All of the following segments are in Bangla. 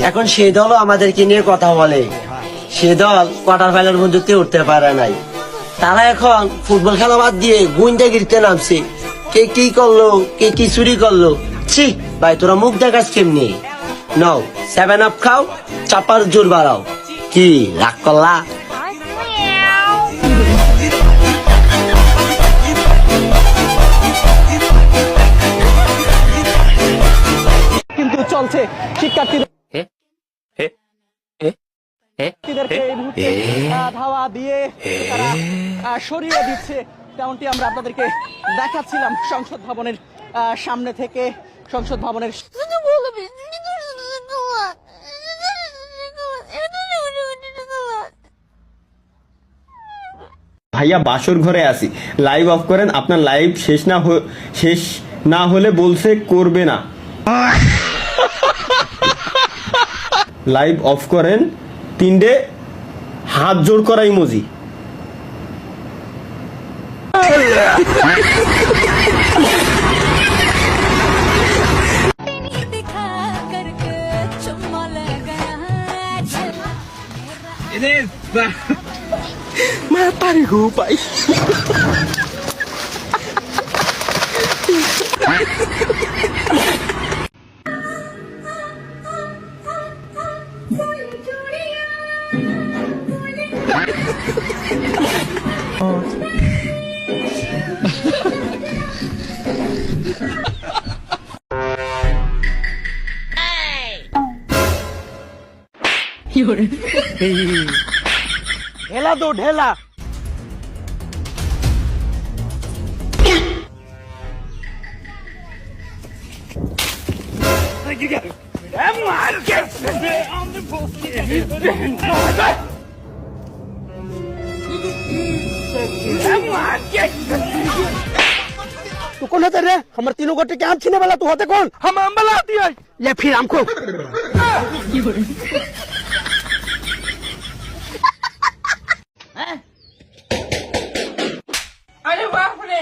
এখন সেই দলও আমাদেরকে নিয়ে কথা বলে। সে দল কোয়ার্টার ফাইনাল পর্যন্ত উঠতে পারে নাই। তারা এখন ফুটবল খেলা বাদ দিয়ে গুইন্দাগিরিতে নামছে। কে কি করলো, কে কি চুরি করলো। ছি ভাই, তোরা মুখ দেখাস কেমনি? নাও 7 আপ খাও, চাপার জোর বাড়াও। কি রাগ করলা? কিন্তু চলছে শিক্ষার্থীদেরকে এই মুহূর্তে ধাওয়া দিয়ে তারা সরিয়ে দিচ্ছে, তেমনটি আমরা আপনাদেরকে দেখাচ্ছিলাম সংসদ ভবনের সামনে থেকে। সংসদ ভবনের ভাইয়া বাসর ঘরে আসি, লাইভ অফ করেন। আপনার লাইভ শেষ না হলে বলছে করবে না। লাইভ অফ করেন, 3টে হাত জোড় করা ইমোজি। ঢেলা দো ঢেলা। तू कौन होते रे? हमारे तीनों गोटे के आम छीने वाला तू होते कौन? हम आम वाला आती है या फिर हमको? अरे बाप रे!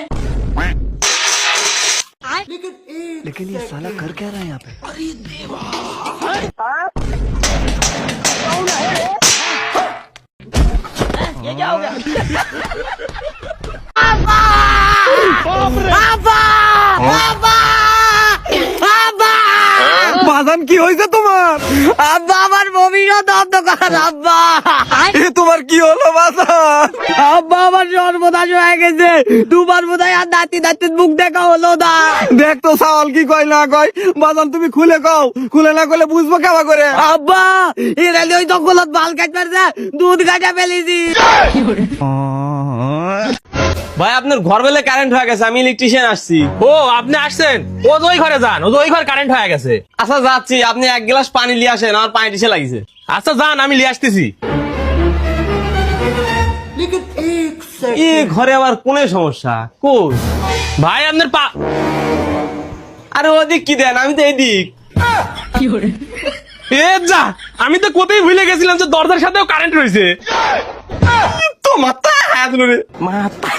लेकिन ये साला कर क्या रहा है यहाँ पे? अरे देवा! ये क्या हो गया? বাজান কি হয়েছে তোমার? আব্বা আমার ভবিষ্যৎ অন্ধকার। আব্বা তোমার কি হলো বাজান? আব্বা আমার সর্বনাশ হয়ে গেছে। দুবার বোধহয় আর দাঁতি দাঁতি মুখ দেখা হলো না। দেখ তো সাওয়াল কি কয় না কয়। বাজান তুমি খুলে কও, খুলে না করলে বুঝবো কেমন করে? আব্বা এরা ওই দখলত বাল কাটবে, দুধ কাটা ফেলেছি। ভাই আপনার ঘর বেলে কারেন্ট হয়ে গেছে, আমি ইলেকট্রিশিয়ান আসছি। ও আপনি আসছেন? ও ওই ঘরে যান, ওই ঘর কারেন্ট হয়ে গেছে। আচ্ছা যাচ্ছি, আপনি 1 গ্লাস পানি নিয়ে আসেন, আমার পানি টিসে লাগিছে। আচ্ছা যান, আমি নিয়ে আসতেছি। এই ঘরে আবার কোন সমস্যা? কই ভাই আপনার আরে ওদিক কি দেন, আমি তো এইদিক। এ যা, আমি তো কোথায় ভুলে গেছিলাম যে দরজার সাথেও কারেন্ট রয়েছে। তো মাথা হাত মাথা